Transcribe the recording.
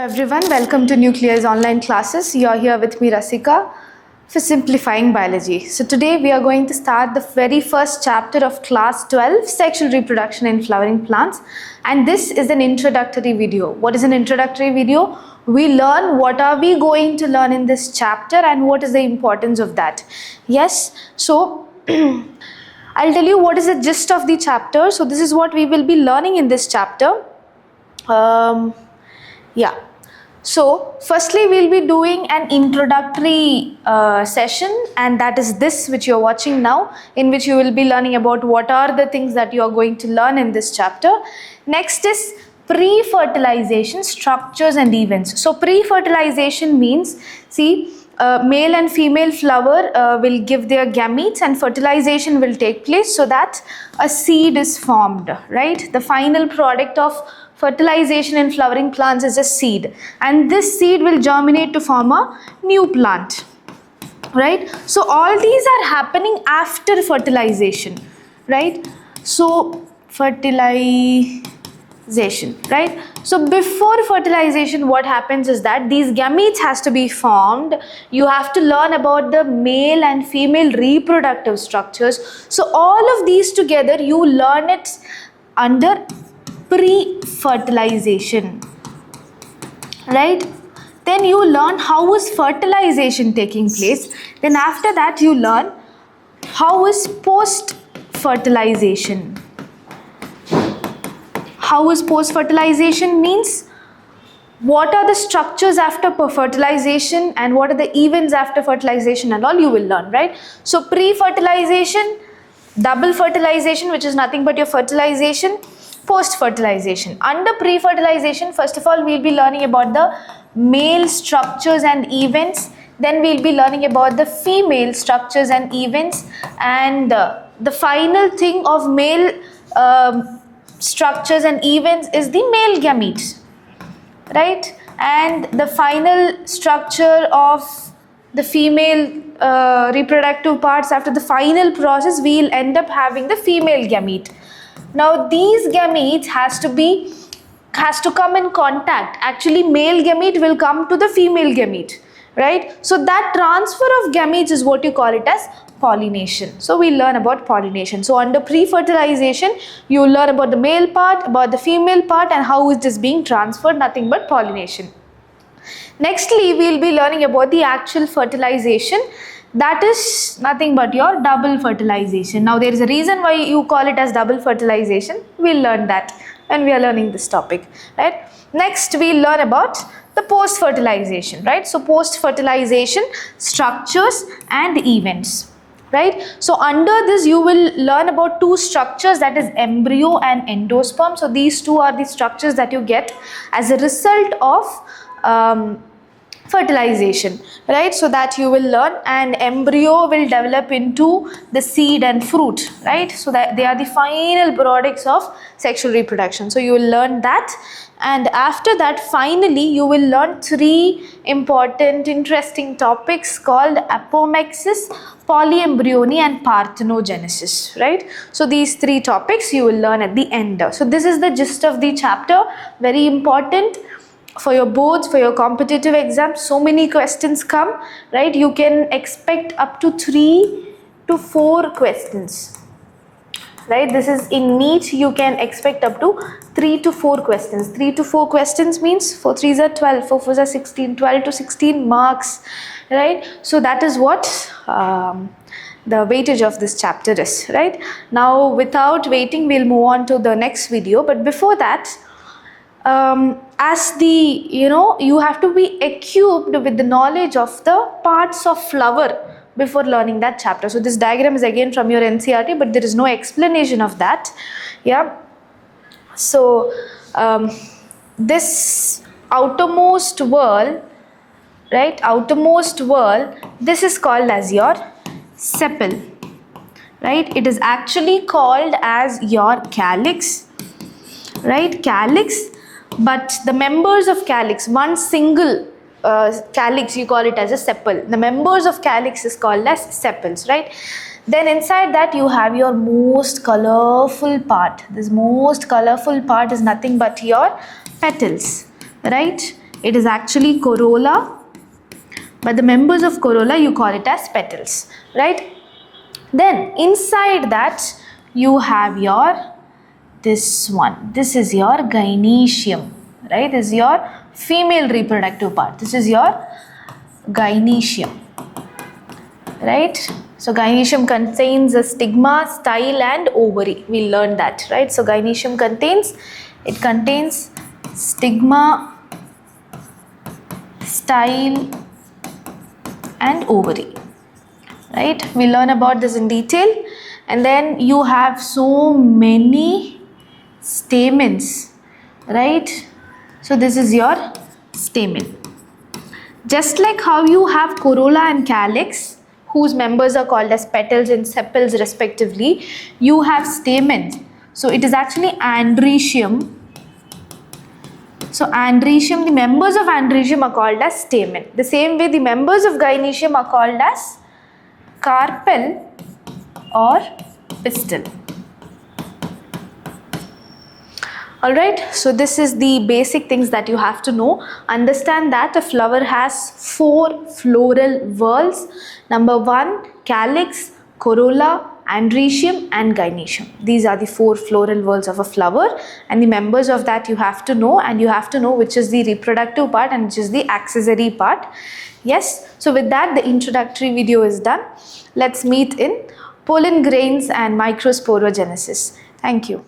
everyone, welcome to Nuclear's online classes. You are here with me, Rasika, for simplifying biology. So today we are going to start the very first chapter of class 12, sexual reproduction in flowering plants, and this is an introductory video. What is an introductory video? We learn what are we going to learn in this chapter and what is the importance of that. Yes, so I'll tell you what is the gist of the chapter. So this is what we will be learning in this chapter. So firstly we'll be doing an introductory session, and that is this which you're watching now, in which you will be learning about what are the things that you are going to learn in this chapter. Next is pre-fertilization structures and events. So pre-fertilization means, male and female flower will give their gametes and fertilization will take place so that a seed is formed, right? The final product of fertilization in flowering plants is a seed, and this seed will germinate to form a new plant, right? So all these are happening after fertilization, right? So fertilization, right? So before fertilization, what happens is that these gametes has to be formed. You have to learn about the male and female reproductive structures. So all of these together you learn it under pre-fertilization, right? Then you learn how is fertilization taking place. Then after that you learn how is post-fertilization. How is post-fertilization means what are the structures after fertilization and what are the events after fertilization and all you will learn, right? So pre-fertilization, double fertilization, which is nothing but your fertilization, post-fertilization. Under pre-fertilization, first of all, we'll be learning about the male structures and events. Then we'll be learning about the female structures and events. And the final thing of male structures and events is the male gametes, right? And the final structure of the female reproductive parts after the final process, we'll end up having the female gamete. Now these gametes has to come in contact. Actually male gamete will come to the female gamete, right? So that transfer of gametes is what you call it as pollination. So we learn about pollination. So under pre-fertilization you learn about the male part, about the female part, and how it is being transferred, nothing but pollination. Nextly we'll be learning about the actual fertilization. That is nothing but your double fertilization. Now there is a reason why you call it as double fertilization. We'll learn that when we are learning this topic, right? Next we'll learn about the post-fertilization, right? So post-fertilization structures and events, right? So under this you will learn about two structures, that is embryo and endosperm. So these two are the structures that you get as a result of fertilization, right? So that you will learn, and embryo will develop into the seed and fruit, right? So that they are the final products of sexual reproduction. So you will learn that, and after that finally you will learn three important interesting topics called apomixis, polyembryony and parthenogenesis, right? So these three topics you will learn at the end. So this is the gist of the chapter, very important for your boards, for your competitive exams. So many questions come, right? You can expect up to 3 to 4 questions, right? This is in NEET, you can expect up to 3 to 4 questions. 3 to 4 questions means 4 3s are 12, 4 4s are 16, 12 to 16 marks, right? So that is what the weightage of this chapter is, right? Now without waiting, we'll move on to the next video. But before that, you have to be equipped with the knowledge of the parts of flower before learning that chapter. So this diagram is again from your NCERT, but there is no explanation of that. Yeah. So this outermost wall, right? Outermost wall, this is called as your sepal, right? It is actually called as your calyx, right? Calyx. But the members of calyx, one single calyx, you call it as a sepal. The members of calyx is called as sepals, right? Then inside that you have your most colorful part. This most colorful part is nothing but your petals, right? It is actually corolla, but the members of corolla you call it as petals, right? Then inside that you have your this one. This is your gynoecium, right? This is your female reproductive part. This is your gynoecium, right? So gynoecium contains a stigma, style and ovary. We learned that, right? So gynoecium contains stigma, style and ovary, right? We learn about this in detail. And then you have so many stamens, right? So this is your stamen. Just like how you have corolla and calyx, whose members are called as petals and sepals respectively, you have stamens. So it is actually androecium. So androecium, the members of androecium are called as stamen. The same way the members of gynoecium are called as carpel or pistil. Alright, so this is the basic things that you have to know. Understand that a flower has 4 floral whorls. Number 1, calyx, corolla, androecium and gynoecium. These are the 4 floral whorls of a flower, and the members of that you have to know, and you have to know which is the reproductive part and which is the accessory part. Yes, so with that the introductory video is done. Let's meet in pollen grains and microsporogenesis. Thank you.